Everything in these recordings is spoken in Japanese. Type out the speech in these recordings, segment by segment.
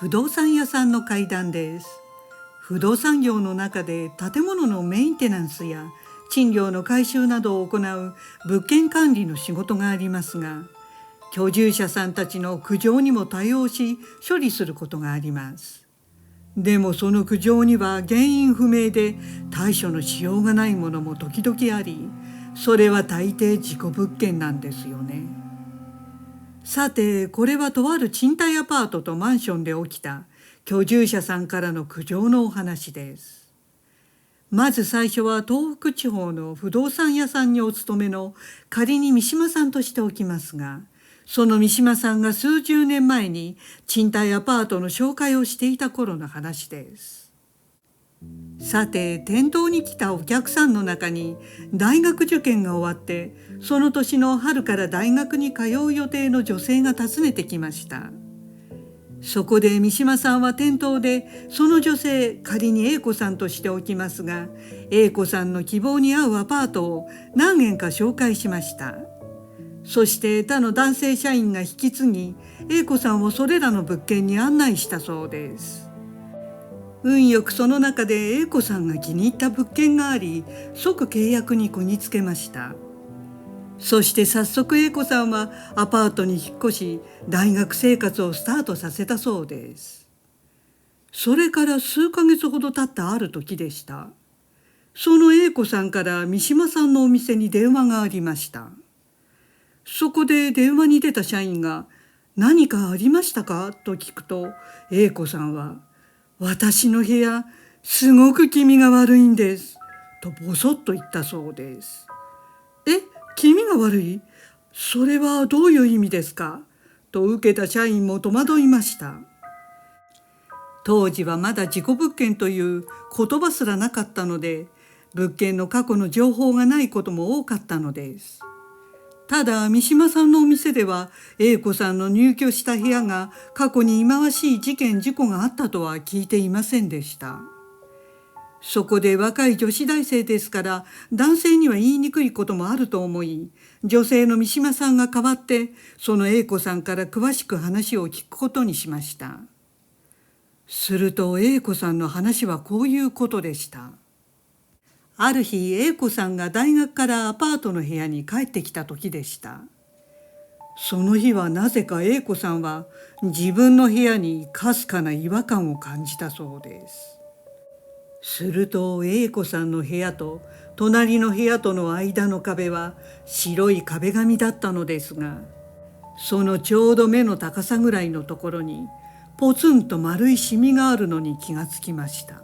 不動産屋さんの階段です。不動産業の中で建物のメンテナンスや賃料の回収などを行う物件管理の仕事がありますが、居住者さんたちの苦情にも対応し処理することがあります。でもその苦情には原因不明で対処のしようがないものも時々あり、それは大抵事故物件なんですよね。さて、これはとある賃貸アパートとマンションで起きた居住者さんからの苦情のお話です。まず最初は東北地方の不動産屋さんにお勤めの仮に三島さんとしておきますが、その三島さんが数十年前に賃貸アパートの紹介をしていた頃の話です。さて、店頭に来たお客さんの中に大学受験が終わってその年の春から大学に通う予定の女性が訪ねてきました。そこで三島さんは店頭でその女性、仮に A 子さんとしておきますが、 A 子さんの希望に合うアパートを何軒か紹介しました。そして他の男性社員が引き継ぎ、 A 子さんをそれらの物件に案内したそうです。運よくその中で A 子さんが気に入った物件があり、即契約にこぎつけました。そして早速 A 子さんはアパートに引っ越し、大学生活をスタートさせたそうです。それから数ヶ月ほど経ったある時でした。その A 子さんから三島さんのお店に電話がありました。そこで電話に出た社員が「何かありましたか?」と聞くと、 A 子さんは「私の部屋、すごく気味が悪いんです」とボソッと言ったそうです。え、気味が悪い？それはどういう意味ですか？と受けた社員も戸惑いました。当時はまだ事故物件という言葉すらなかったので、物件の過去の情報がないことも多かったのです。ただ三島さんのお店では A 子さんの入居した部屋が過去に忌まわしい事件事故があったとは聞いていませんでした。そこで若い女子大生ですから男性には言いにくいこともあると思い、女性の三島さんが代わってその A 子さんから詳しく話を聞くことにしました。すると A 子さんの話はこういうことでした。ある日 A 子さんが大学からアパートの部屋に帰ってきた時でした。その日はなぜか A 子さんは自分の部屋にかすかな違和感を感じたそうです。すると A 子さんの部屋と隣の部屋との間の壁は白い壁紙だったのですが、そのちょうど目の高さぐらいのところにポツンと丸いシミがあるのに気がつきました。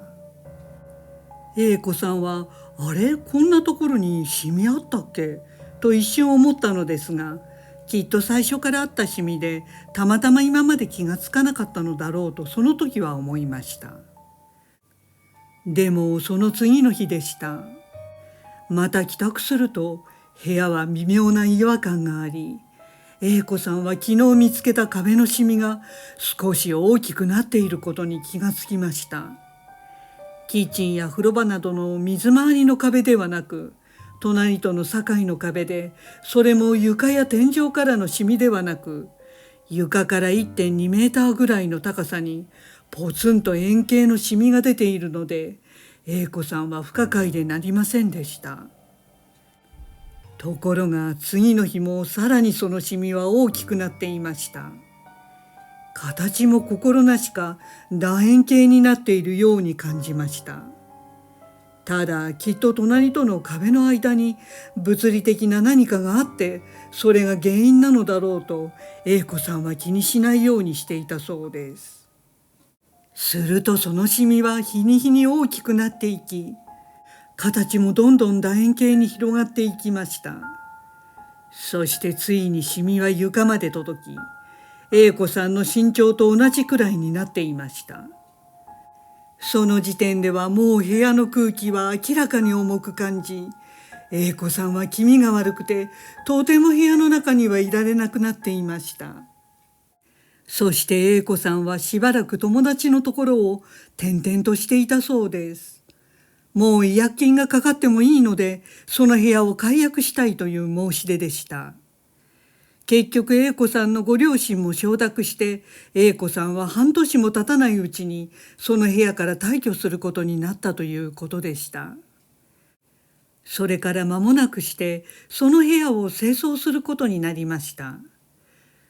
A 子さんはあれ、こんなところにシミあったっけと一瞬思ったのですが、きっと最初からあったシミでたまたま今まで気がつかなかったのだろうとその時は思いました。でもその次の日でした。また帰宅すると部屋は微妙な違和感があり、 A 子さんは昨日見つけた壁のシミが少し大きくなっていることに気がつきました。キッチンや風呂場などの水回りの壁ではなく、隣との境の壁で、それも床や天井からのシミではなく、床から1.2メーターぐらいの高さにポツンと円形のシミが出ているので、 A 子さんは不可解でなりませんでした。ところが次の日もさらにそのシミは大きくなっていました。形も心なしか楕円形になっているように感じました。ただきっと隣との壁の間に物理的な何かがあって、それが原因なのだろうと A 子さんは気にしないようにしていたそうです。するとそのシミは日に日に大きくなっていき、形もどんどん楕円形に広がっていきました。そしてついにシミは床まで届き、A 子さんの身長と同じくらいになっていました。その時点ではもう部屋の空気は明らかに重く感じ、 A 子さんは気味が悪くてとても部屋の中にはいられなくなっていました。そして A 子さんはしばらく友達のところを転々としていたそうです。もう違約金がかかってもいいのでその部屋を解約したいという申し出でした。結局 A 子さんのご両親も承諾して、 A 子さんは半年も経たないうちにその部屋から退去することになったということでした。それから間もなくしてその部屋を清掃することになりました。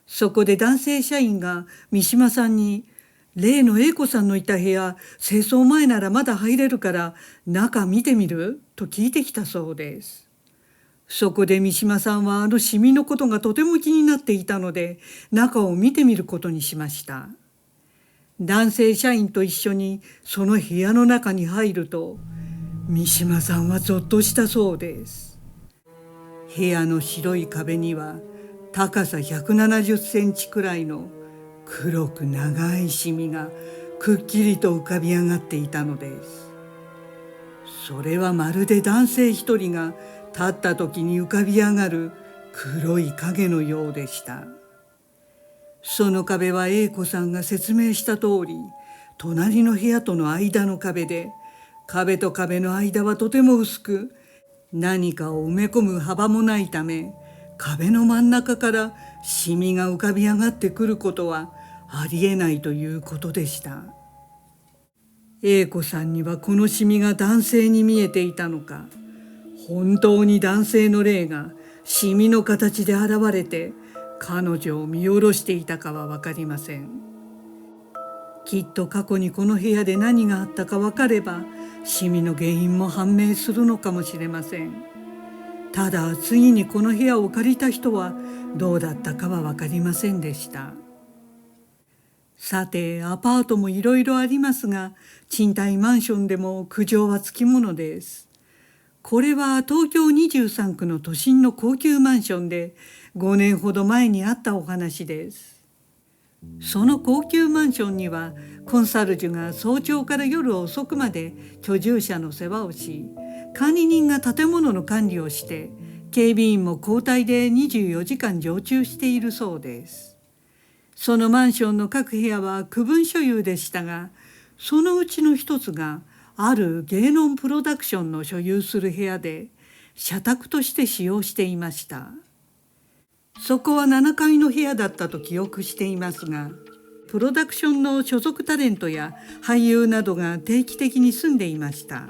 そこで男性社員が三島さんに、例の A 子さんのいた部屋、清掃前ならまだ入れるから中見てみると聞いてきたそうです。そこで三島さんはあのシミのことがとても気になっていたので、中を見てみることにしました。男性社員と一緒にその部屋の中に入ると、三島さんはぞっとしたそうです。部屋の白い壁には高さ170センチくらいの黒く長いシミがくっきりと浮かび上がっていたのです。それはまるで男性一人が立った時に浮かび上がる黒い影のようでした。その壁は A 子さんが説明した通り、隣の部屋との間の壁で、壁と壁の間はとても薄く、何かを埋め込む幅もないため、壁の真ん中からシミが浮かび上がってくることはありえないということでした。A 子さんにはこのシミが男性に見えていたのか、本当に男性の霊がシミの形で現れて彼女を見下ろしていたかは分かりません。きっと過去にこの部屋で何があったか分かれば、シミの原因も判明するのかもしれません。ただ次にこの部屋を借りた人はどうだったかは分かりませんでした。さて、アパートもいろいろありますが、賃貸マンションでも苦情はつきものです。これは東京23区の都心の高級マンションで5年ほど前にあったお話です。その高級マンションにはコンサルジュが早朝から夜遅くまで居住者の世話をし、管理人が建物の管理をして、警備員も交代で24時間常駐しているそうです。そのマンションの各部屋は区分所有でしたが、そのうちの一つがある芸能プロダクションの所有する部屋で社宅として使用していました。そこは7階の部屋だったと記憶していますが、プロダクションの所属タレントや俳優などが定期的に住んでいました。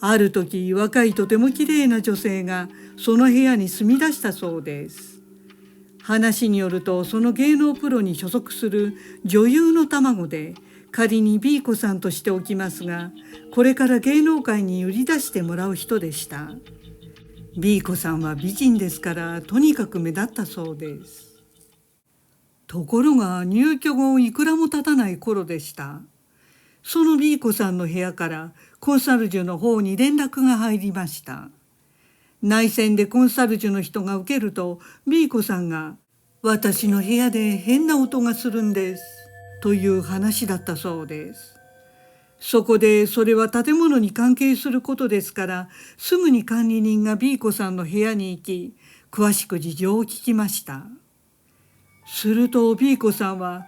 ある時、若いとてもきれいな女性がその部屋に住み出したそうです。話によると、その芸能プロに所属する女優の卵で、仮に B 子さんとしておきますが、これから芸能界に売り出してもらう人でした。B 子さんは美人ですから、とにかく目立ったそうです。ところが入居後いくらも経たない頃でした。その B 子さんの部屋からコンサルジュの方に連絡が入りました。内線でコンサルジュの人が受けると、 B 子さんが「私の部屋で変な音がするんです」という話だったそうです。そこで、それは建物に関係することですから、すぐに管理人が B 子さんの部屋に行き、詳しく事情を聞きました。すると B 子さんは、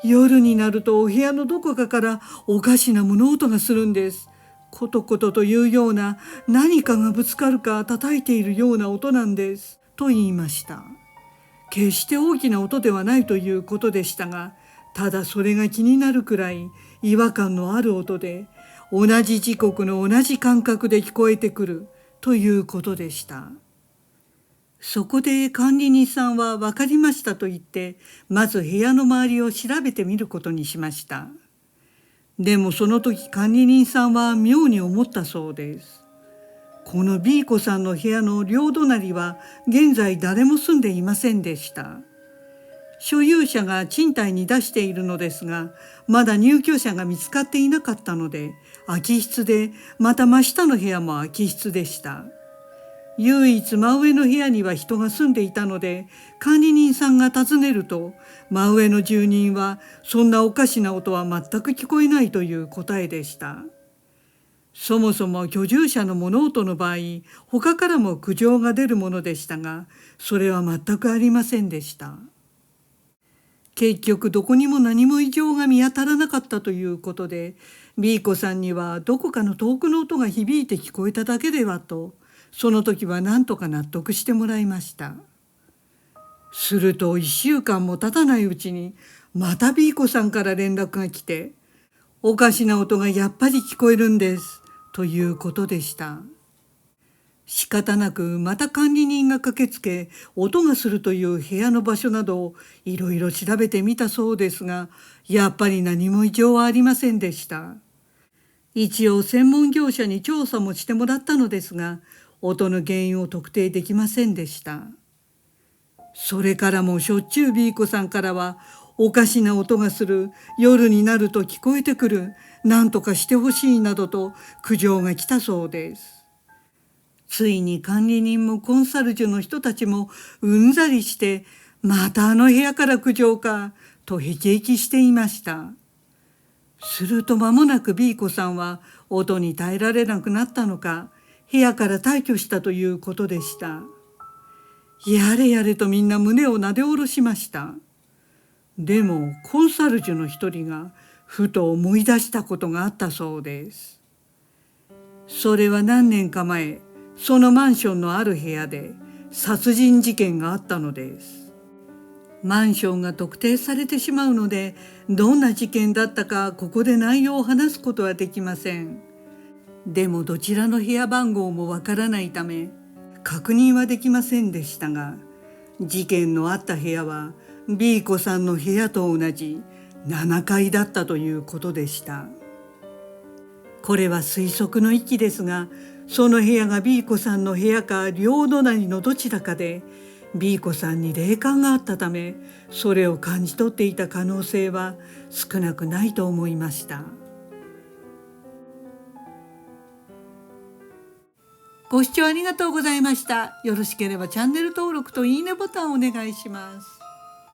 夜になるとお部屋のどこかからおかしな物音がするんです。コトコトというような、何かがぶつかるか叩いているような音なんです、と言いました。決して大きな音ではないということでしたが、ただそれが気になるくらい違和感のある音で、同じ時刻の同じ間隔で聞こえてくるということでした。そこで管理人さんは分かりましたと言って、まず部屋の周りを調べてみることにしました。でもその時管理人さんは妙に思ったそうです。この B 子さんの部屋の両隣は現在誰も住んでいませんでした。所有者が賃貸に出しているのですが、まだ入居者が見つかっていなかったので空き室で、また真下の部屋も空き室でした。唯一真上の部屋には人が住んでいたので、管理人さんが訪ねると、真上の住人はそんなおかしな音は全く聞こえないという答えでした。そもそも居住者の物音の場合、他からも苦情が出るものでしたが、それは全くありませんでした。結局どこにも何も異常が見当たらなかったということで、 B 子さんにはどこかの遠くの音が響いて聞こえただけではと、その時は何とか納得してもらいました。すると1週間も経たないうちにまた B 子さんから連絡が来て、おかしな音がやっぱり聞こえるんですということでした。仕方なくまた管理人が駆けつけ、音がするという部屋の場所などをいろいろ調べてみたそうですが、やっぱり何も異常はありませんでした。一応専門業者に調査もしてもらったのですが、音の原因を特定できませんでした。それからもしょっちゅう B 子さんからは、おかしな音がする、夜になると聞こえてくる、なんとかしてほしいなどと苦情が来たそうです。ついに管理人もコンサルジュの人たちもうんざりして、またあの部屋から苦情かとへきへきしていました。すると間もなく B 子さんは音に耐えられなくなったのか、部屋から退去したということでした。やれやれとみんな胸をなで下ろしました。でもコンサルジュの一人がふと思い出したことがあったそうです。それは何年か前、そのマンションのある部屋で殺人事件があったのです。マンションが特定されてしまうので、どんな事件だったかここで内容を話すことはできません。でもどちらの部屋番号もわからないため、確認はできませんでしたが、事件のあった部屋は B 子さんの部屋と同じ7階だったということでした。これは推測の域ですが、その部屋が B 子さんの部屋か両隣のどちらかで、B 子さんに霊感があったため、それを感じ取っていた可能性は少なくないと思いました。ご視聴ありがとうございました。よろしければチャンネル登録といいねボタンをお願いします。